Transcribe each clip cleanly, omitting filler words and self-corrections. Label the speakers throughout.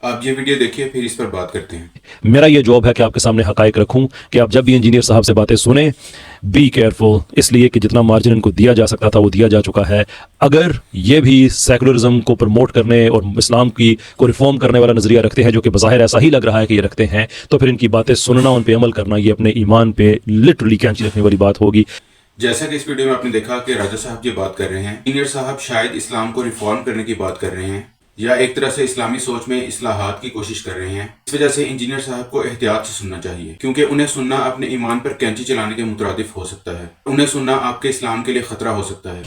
Speaker 1: آپ یہ ویڈیو دیکھیے پھر اس پر بات کرتے ہیں۔
Speaker 2: میرا یہ جاب ہے کہ آپ کے سامنے حقائق رکھوں کہ آپ جب بھی انجینئر صاحب سے باتیں سنیں بی کیئرفل، اس لیے کہ جتنا مارجن ان کو دیا جا سکتا تھا وہ دیا جا چکا ہے۔ اگر یہ بھی سیکولرزم کو پروموٹ کرنے اور اسلام کی کو ریفارم کرنے والا نظریہ رکھتے ہیں، جو کہ بظاہر ایسا ہی لگ رہا ہے کہ یہ رکھتے ہیں، تو پھر ان کی باتیں سننا، ان پہ عمل کرنا، یہ اپنے ایمان پہ لٹرلی کینچی رکھنے والی بات ہوگی۔
Speaker 1: جیسا کہ اس ویڈیو میں آپ نے دیکھا کہ راجہ صاحب یہ بات کر رہے ہیں، انجینئر صاحب شاید اسلام کو ریفارم کرنے کی بات کر رہے ہیں یا ایک طرح سے اسلامی سوچ میں اصلاحات کی کوشش کر رہے ہیں۔ اس وجہ سے انجینئر صاحب کو احتیاط سے سننا چاہیے، کیونکہ انہیں سننا اپنے ایمان پر کینچی چلانے کے مترادف ہو سکتا ہے، انہیں سننا آپ کے اسلام کے لیے خطرہ ہو سکتا ہے۔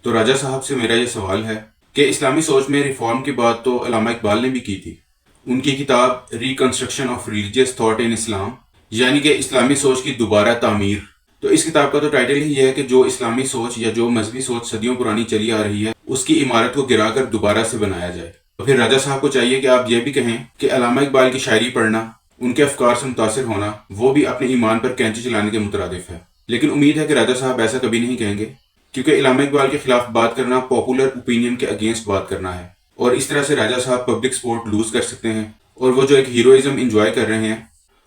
Speaker 1: تو راجہ صاحب سے میرا یہ سوال ہے کہ اسلامی سوچ میں ریفارم کی بات تو علامہ اقبال نے بھی کی تھی، ان کی کتاب reconstruction of religious thought in Islam, یعنی کہ اسلامی سوچ کی دوبارہ تعمیر۔ تو اس کتاب کا تو ٹائٹل ہی یہ ہے کہ جو اسلامی سوچ یا جو مذہبی سوچ صدیوں پرانی چلی آ رہی ہے اس کی عمارت کو گرا کر دوبارہ سے بنایا جائے۔ تو پھر راجہ صاحب کو چاہیے کہ آپ یہ بھی کہیں کہ علامہ اقبال کی شاعری پڑھنا، ان کے افکار سے متاثر ہونا، وہ بھی اپنے ایمان پر کینچی چلانے کے مترادف ہے۔ لیکن امید ہے کہ راجہ صاحب ایسا کبھی نہیں کہیں گے، کیونکہ علامہ اقبال کے خلاف بات کرنا پاپولر اوپینین کے اگینسٹ بات کرنا ہے، اور اس طرح سے راجہ صاحب پبلک سپورٹ لوز کر سکتے ہیں، اور وہ جو ایک ہیروئزم انجوائے کر رہے ہیں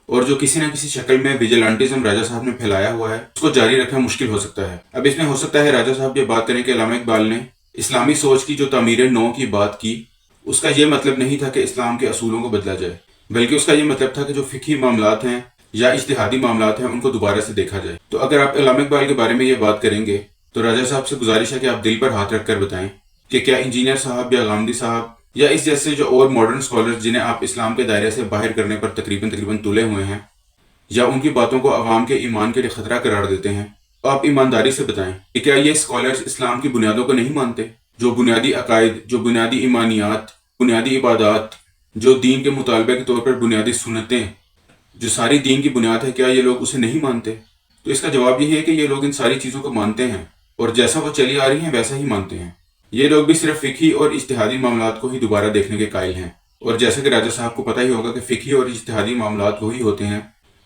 Speaker 1: اور جو کسی نہ کسی شکل میں ویجیلانٹزم راجہ صاحب نے پھیلایا ہوا ہے اس کو جاری رکھنا مشکل ہو سکتا ہے۔ اب اس میں ہو سکتا ہے راجہ صاحب یہ بات کریں کہ علامہ اقبال نے اسلامی سوچ کی جو تعمیر نو کی بات کی، اس کا یہ مطلب نہیں تھا کہ اسلام کے اصولوں کو بدلا جائے، بلکہ اس کا یہ مطلب تھا کہ جو فقہی معاملات ہیں یا اجتہادی معاملات ہیں ان کو دوبارہ سے دیکھا جائے۔ تو اگر آپ علامہ اقبال کے بارے میں یہ بات کریں گے تو راجہ صاحب سے گزارش ہے کہ آپ دل پر ہاتھ رکھ کر بتائیں کہ کیا انجینئر صاحب یا غامدی صاحب یا اس جیسے جو اور ماڈرن اسکالر جنہیں آپ اسلام کے دائرے سے باہر کرنے پر تقریباً تلے ہوئے ہیں، یا ان کی باتوں کو عوام کے ایمان کے لیے خطرہ قرار دیتے ہیں، تو آپ ایمانداری سے بتائیں کہ کیا یہ اسکالرز اسلام کی بنیادوں کو نہیں مانتے؟ جو بنیادی عقائد، جو بنیادی ایمانیات، بنیادی عبادات، جو دین کے مطالبے کے طور پر بنیادی سنتیں، جو ساری دین کی بنیاد ہے، کیا یہ لوگ اسے نہیں مانتے؟ تو اس کا جواب یہ ہے کہ یہ لوگ ان ساری چیزوں کو مانتے ہیں، اور جیسا وہ چلی آ رہی ہیں ویسا ہی مانتے ہیں۔ یہ لوگ بھی صرف فقہی اور اجتہادی معاملات کو ہی دوبارہ دیکھنے کے قائل ہیں، اور جیسا کہ راجہ صاحب کو پتہ ہی ہوگا کہ فقہی اور اجتہادی معاملات وہی ہوتے ہیں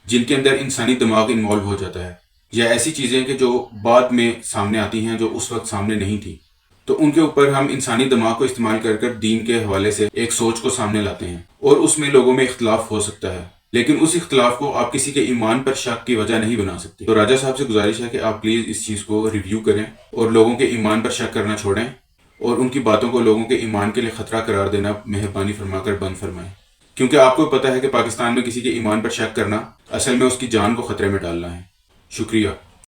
Speaker 1: جن کے اندر انسانی دماغ انوالو ہو جاتا ہے، یا ایسی چیزیں کہ جو بعد میں سامنے آتی ہیں جو اس وقت سامنے نہیں تھی، تو ان کے اوپر ہم انسانی دماغ کو استعمال کر کر دین کے حوالے سے ایک سوچ کو سامنے لاتے ہیں، اور اس میں لوگوں میں اختلاف ہو سکتا ہے، لیکن اس اختلاف کو آپ کسی کے ایمان پر شک کی وجہ نہیں بنا سکتے۔ تو راجہ صاحب سے گزارش ہے کہ آپ پلیز اس چیز کو ریویو کریں اور لوگوں کے ایمان پر شک کرنا چھوڑیں، اور ان کی باتوں کو لوگوں کے ایمان کے لیے خطرہ قرار دینا مہربانی فرما کر بند فرمائیں، کیونکہ آپ کو پتہ ہے کہ پاکستان میں کسی کے ایمان پر شک کرنا اصل میں اس کی جان کو خطرے میں ڈالنا ہے۔ شکریہ۔